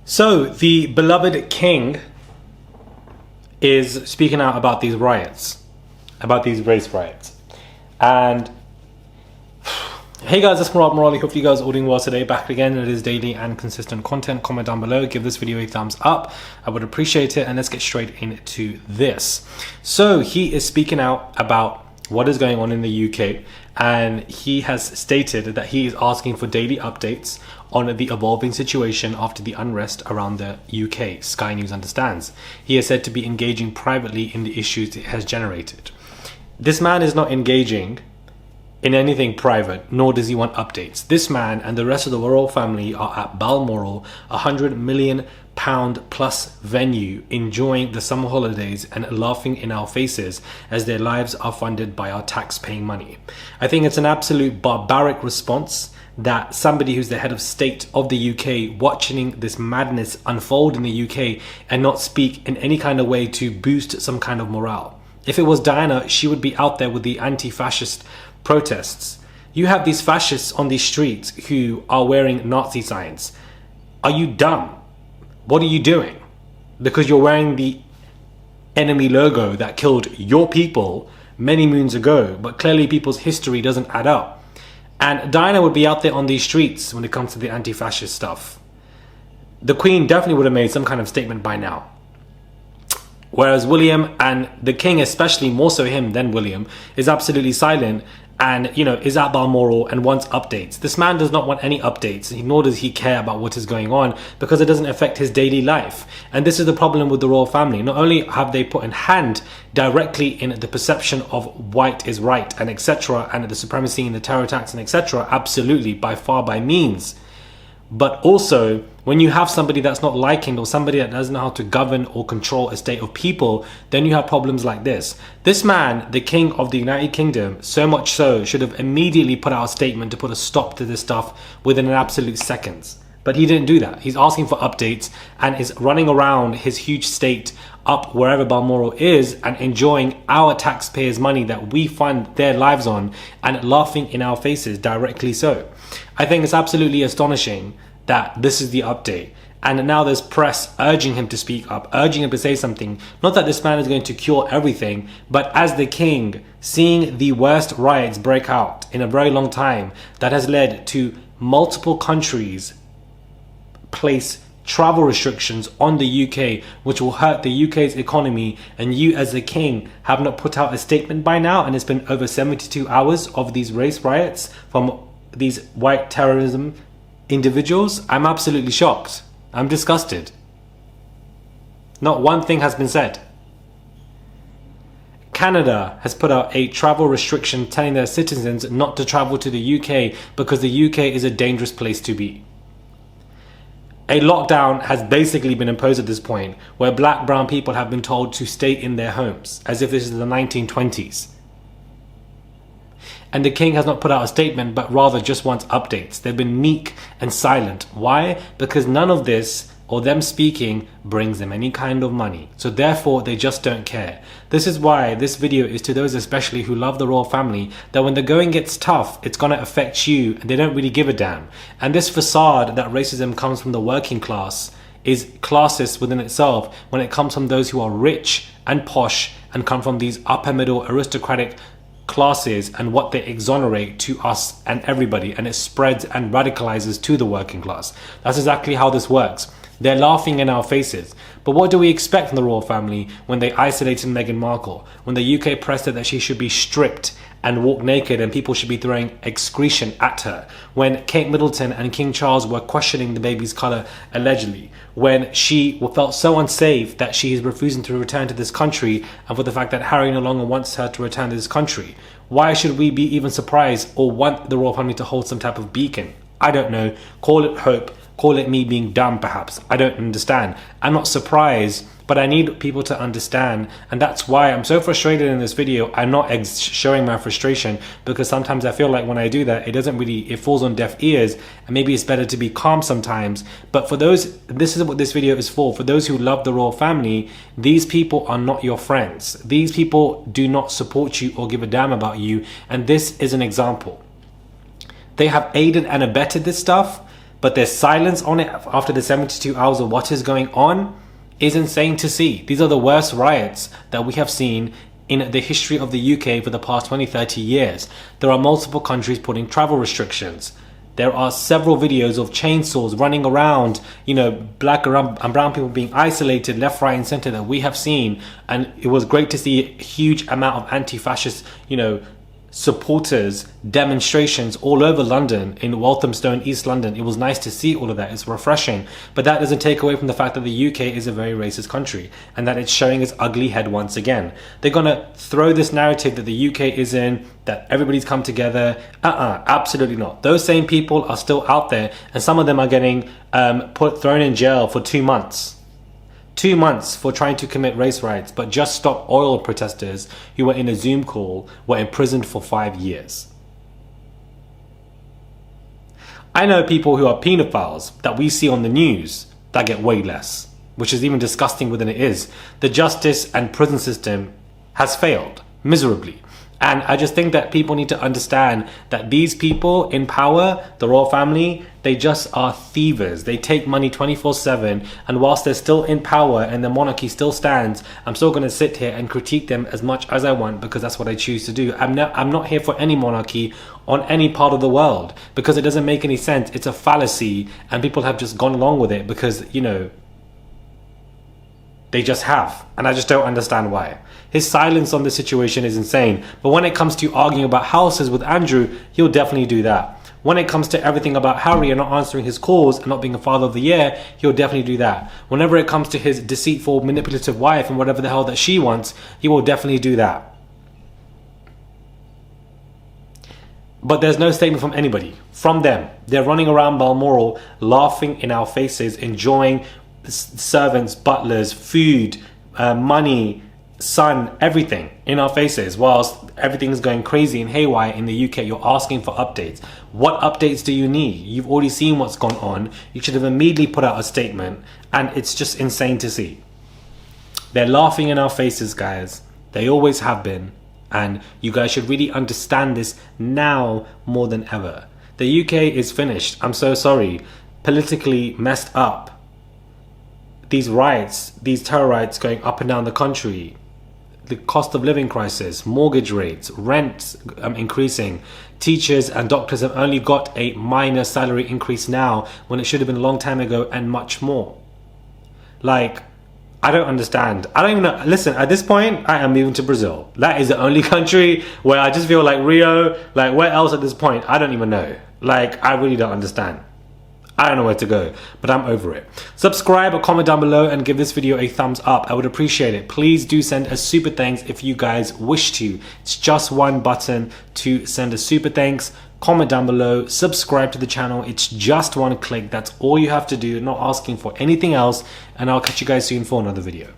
So the beloved king is speaking out about these riots, about these race riots. And hey guys, it's Morali. Hope you guys are all doing well today. Back again. It is daily and consistent content. Comment down below. Give this video a thumbs up. I would appreciate it. And let's get straight into this. So he is speaking out about what is going on in the UK. And he has stated that he is asking for daily updates on the evolving situation after the unrest around the UK. Sky News understands. He is said to be engaging privately in the issues it has generated. This man is not engaging in anything private, nor does he want updates. This man and the rest of the royal family are at Balmoral, £100 million plus venue, enjoying the summer holidays and laughing in our faces as their lives are funded by our tax-paying money. I think it's an absolute barbaric response that somebody who's the head of state of the UK watching this madness unfold in the UK and not speak in any kind of way to boost some kind of morale. If it was Diana, she would be out there with the anti-fascist protests. You have these fascists on these streets who are wearing Nazi signs. Are you dumb? What are you doing? Because you're wearing the enemy logo that killed your people many moons ago, but clearly people's history doesn't add up. And Diana would be out there on these streets when it comes to the anti-fascist stuff. The Queen definitely would have made some kind of statement by now. Whereas William, and the king, especially more so him than William, is absolutely silent and, you know, is at Balmoral and wants updates. This man does not want any updates, nor does he care about what is going on because it doesn't affect his daily life. And this is the problem with the royal family. Not only have they put in hand directly in the perception of white is right and etc. and the supremacy and the terror attacks and etc. absolutely by far by means. But also, when you have somebody that's not liking or somebody that doesn't know how to govern or control a state of people, then you have problems like this. This man, the King of the United Kingdom, so much so, should have immediately put out a statement to put a stop to this stuff within an absolute seconds. But he didn't do that. He's asking for updates and is running around his huge state up wherever Balmoral is and enjoying our taxpayers' money that we fund their lives on and laughing in our faces directly so. I think it's absolutely astonishing that this is the update. And now there's press urging him to speak up, urging him to say something. Not that this man is going to cure everything, but as the king, seeing the worst riots break out in a very long time, that has led to multiple countries place travel restrictions on the UK, which will hurt the UK's economy, and you as the king have not put out a statement by now, and it's been over 72 hours of these race riots from these white terrorism individuals. I'm absolutely shocked. I'm disgusted. Not one thing has been said. Canada has put out a travel restriction telling their citizens not to travel to the UK because the UK is a dangerous place to be. A lockdown has basically been imposed at this point where black, brown people have been told to stay in their homes as if this is the 1920s. And the king has not put out a statement, but rather just wants updates. They've been meek and silent. Why? Because none of this or them speaking brings them any kind of money. So therefore, they just don't care. This is why this video is to those especially who love the royal family, that when the going gets tough, it's going to affect you and they don't really give a damn. And this facade that racism comes from the working class is classist within itself when it comes from those who are rich and posh and come from these upper middle aristocratic classes and what they exonerate to us and everybody, and it spreads and radicalizes to the working class. That's exactly how this works. They're laughing in our faces. But what do we expect from the royal family when they isolated Meghan Markle? When the UK press said that she should be stripped and walk naked and people should be throwing excretion at her? When Kate Middleton and King Charles were questioning the baby's colour allegedly? When she felt so unsafe that she is refusing to return to this country, and for the fact that Harry no longer wants her to return to this country? Why should we be even surprised or want the royal family to hold some type of beacon? I don't know. Call it hope. Call it me being dumb, perhaps. I don't understand. I'm not surprised, but I need people to understand. And that's why I'm so frustrated in this video. I'm not showing my frustration because sometimes I feel like when I do that, it falls on deaf ears. And maybe it's better to be calm sometimes. But for those, this is what this video is for. For those who love the royal family, these people are not your friends. These people do not support you or give a damn about you. And this is an example. They have aided and abetted this stuff. But their silence on it after the 72 hours of what is going on is insane to see. These are the worst riots that we have seen in the history of the UK for the past 20-30 years. There are multiple countries putting travel restrictions. There are several videos of chainsaws running around, you know, black and brown people being isolated left, right and center that we have seen. And it was great to see a huge amount of anti-fascist, you know, supporters, demonstrations all over London, in Walthamstow, East London. It was nice to see all of that. It's refreshing. But that doesn't take away from the fact that the UK is a very racist country and that it's showing its ugly head once again. They're gonna throw this narrative that the UK is in, that everybody's come together. Absolutely not. Those same people are still out there, and some of them are getting thrown in jail for 2 months. 2 months for trying to commit race riots. But Just Stop Oil protesters who were in a Zoom call were imprisoned for 5 years. I know people who are paedophiles that we see on the news that get way less, which is even disgusting within it is. The justice and prison system has failed miserably. And I just think that people need to understand that these people in power, the royal family, they just are thievers. They take money 24/7, and whilst they're still in power and the monarchy still stands, I'm still going to sit here and critique them as much as I want, because that's what I choose to do. I'm not here for any monarchy on any part of the world, because it doesn't make any sense. It's a fallacy, and people have just gone along with it because, you know, they just have, and I just don't understand why. His silence on the situation is insane. But when it comes to arguing about houses with Andrew, he'll definitely do that. When it comes to everything about Harry and not answering his calls and not being a father of the year, he'll definitely do that. Whenever it comes to his deceitful, manipulative wife and whatever the hell that she wants, he will definitely do that. But there's no statement from anybody, from them. They're running around Balmoral, laughing in our faces, enjoying servants, butlers, food, money, sun, everything in our faces, whilst everything is going crazy and haywire in the UK. You're asking for updates. What updates do you need? You've already seen what's gone on. You should have immediately put out a statement, and it's just insane to see. They're laughing in our faces, guys. They always have been, and you guys should really understand this now more than ever. The UK is finished. I'm so sorry. Politically messed up. These riots, these terror riots going up and down the country, the cost of living crisis, mortgage rates, rents increasing. Teachers and doctors have only got a minor salary increase now when it should have been a long time ago, and much more. Like, I don't understand. I don't even know. Listen, at this point, I am moving to Brazil. That is the only country where I just feel like Rio, like where else at this point? I don't even know. Like, I really don't understand. I don't know where to go, but I'm over it. Subscribe or comment down below and give this video a thumbs up. I would appreciate it. Please do send a super thanks if you guys wish to. It's just one button to send a super thanks. Comment down below, subscribe to the channel. It's just one click. That's all you have to do. Not asking for anything else. And I'll catch you guys soon for another video.